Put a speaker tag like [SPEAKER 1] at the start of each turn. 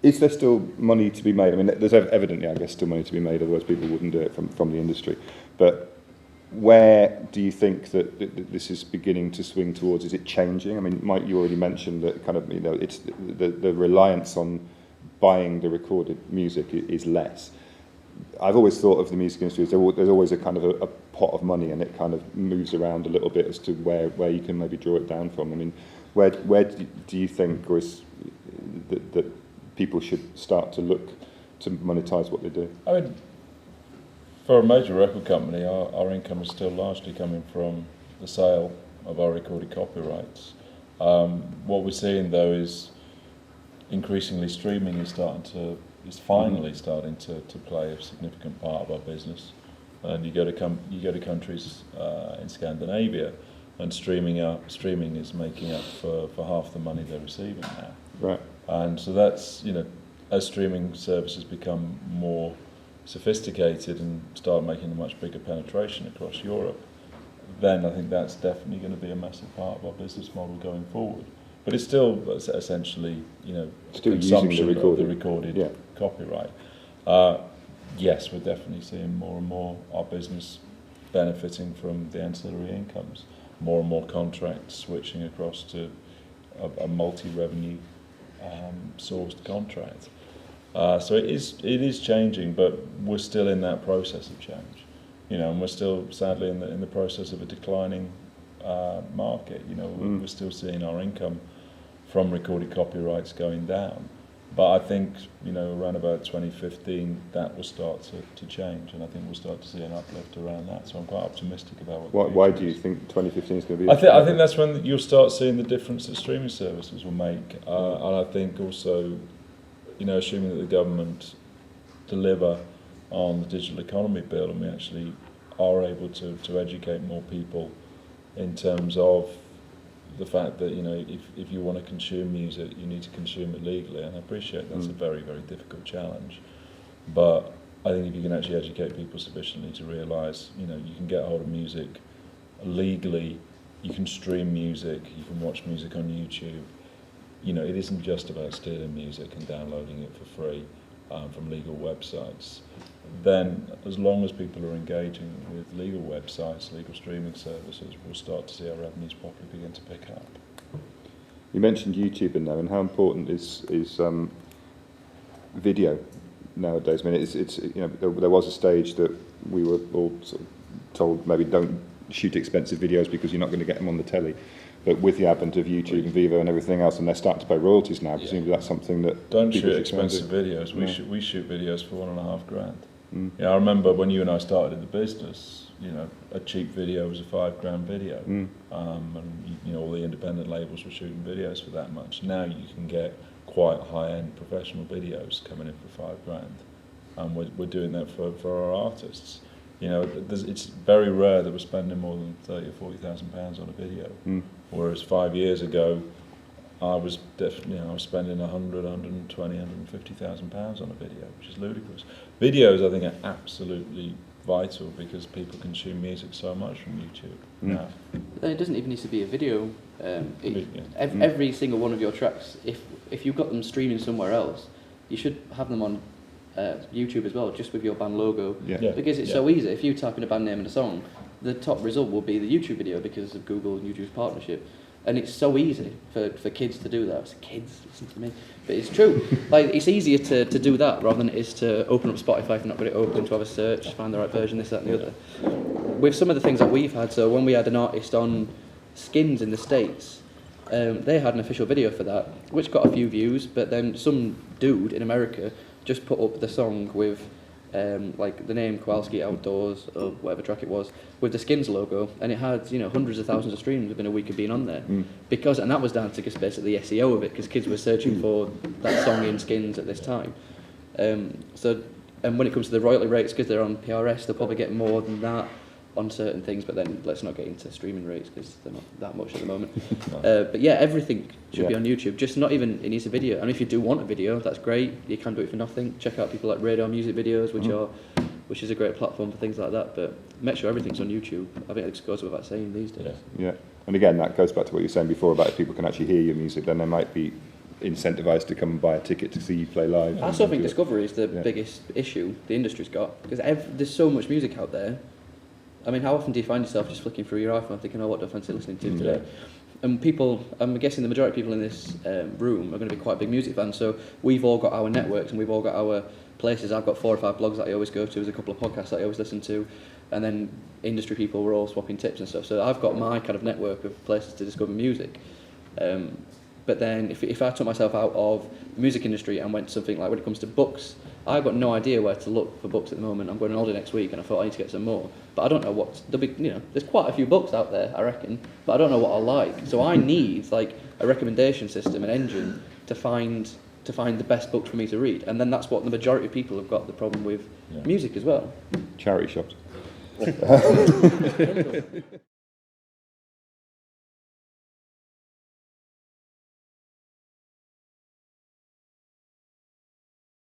[SPEAKER 1] Is there still money to be made? I mean, there's evidently, I guess, still money to be made, otherwise people wouldn't do it from the industry. But where do you think that this is beginning to swing towards? Is it changing? I mean, Mike, you already mentioned that kind of, it's the reliance on buying the recorded music is less. I've always thought of the music industry as there's always a kind of a pot of money, and it kind of moves around a little bit as to where you can maybe draw it down from. I mean, where do you think, or is that people should start to look to monetize what they do?
[SPEAKER 2] I mean, for a major record company, our income is still largely coming from the sale of our recorded copyrights. What we're seeing, though, is increasingly streaming is finally starting to play a significant part of our business. And you go to countries in Scandinavia, and streaming is making up for half the money they're receiving now.
[SPEAKER 1] Right.
[SPEAKER 2] And so that's, as streaming services become more sophisticated and start making a much bigger penetration across Europe, then I think that's definitely going to be a massive part of our business model going forward. But it's still essentially,
[SPEAKER 1] still
[SPEAKER 2] consumption
[SPEAKER 1] using
[SPEAKER 2] of the recorded copyright. Yes, we're definitely seeing more and more our business benefiting from the ancillary incomes. More and more contracts switching across to a multi-revenue sourced contract. So it is changing, but we're still in that process of change. And we're still sadly in the process of a declining market. We're still seeing our income from recorded copyrights going down. But I think, around about 2015, that will start to change, and I think we'll start to see an uplift around that. So I'm quite optimistic about what.
[SPEAKER 1] Why do you think 2015 is going to be?
[SPEAKER 2] I think that's when you'll start seeing the difference that streaming services will make, and I think also, assuming that the government deliver on the digital economy bill, and we actually are able to educate more people in terms of the fact that if you want to consume music, you need to consume it legally, and I appreciate that's a very, very difficult challenge. But I think if you can actually educate people sufficiently to realise, you can get hold of music legally, you can stream music, you can watch music on YouTube. It isn't just about stealing music and downloading it for free from legal websites. Then, as long as people are engaging with legal websites, legal streaming services, we'll start to see our revenues properly begin to pick up.
[SPEAKER 1] You mentioned YouTube in there, and how important is video nowadays? I mean, it's there was a stage that we were all sort of told maybe don't shoot expensive videos because you're not going to get them on the telly. But with the advent of YouTube and Vivo and everything else, and they're starting to pay royalties now, presumably that's something that
[SPEAKER 2] don't shoot expensive videos. We shoot videos for $1.5 grand. I remember when you and I started in the business, a cheap video was a $5 grand video, and all the independent labels were shooting videos for that much. Now you can get quite high-end professional videos coming in for $5 grand, and we're doing that for our artists. It's very rare that we're spending more than £30,000 or £40,000 on a video. Whereas 5 years ago, I was spending £100,000, £120,000, £150,000 on a video, which is ludicrous. Videos, I think, are absolutely vital because people consume music so much from YouTube now.
[SPEAKER 3] It doesn't even need to be a video. Every single one of your tracks, if you've got them streaming somewhere else, you should have them on YouTube as well, just with your band logo. Because it's so easy. If you type in a band name and a song, the top result will be the YouTube video because of Google and YouTube's partnership. And it's so easy for kids to do that. It's kids, listen to me. But it's true. It's easier to do that rather than it is to open up Spotify if you've not got it open, to have a search, find the right version, this, that and the other. With some of the things that we've had, so when we had an artist on Skins in the States, they had an official video for that, which got a few views, but then some dude in America just put up the song with the name Kowalski Outdoors or whatever track it was with the Skins logo, and it had hundreds of thousands of streams within a week of being on there and that was down to just basically the SEO of it, because kids were searching for that song in Skins at this time. And when it comes to the royalty rates, because they're on PRS, they'll probably get more than that on certain things, but then let's not get into streaming rates because they're not that much at the moment. But yeah, everything should be on YouTube, just not even it needs a video. And if you do want a video, that's great, you can do it for nothing. Check out people like Radar Music Videos, which is a great platform for things like that, but make sure everything's on YouTube. I think it goes without saying these days.
[SPEAKER 1] And again, that goes back to what you were saying before about if people can actually hear your music, then they might be incentivised to come and buy a ticket to see you play live.
[SPEAKER 3] I still think discovery is the biggest issue the industry's got, because there's so much music out there. I mean, how often do you find yourself just flicking through your iPhone thinking, oh, what do I fancy listening to today? And people, I'm guessing the majority of people in this room are going to be quite big music fans, so we've all got our networks and we've all got our places. I've got 4 or 5 blogs that I always go to, there's a couple of podcasts that I always listen to, and then industry people were all swapping tips and stuff. So I've got my kind of network of places to discover music. But then if I took myself out of the music industry and went to something like when it comes to books, I've got no idea where to look for books at the moment. I'm going on holiday next week and I thought I need to get some more. But I don't know there'll be, there's quite a few books out there, I reckon, but I don't know what I like. So I need like a recommendation system, an engine to find the best books for me to read. And then that's what the majority of people have got the problem with music as well.
[SPEAKER 1] Charity shops.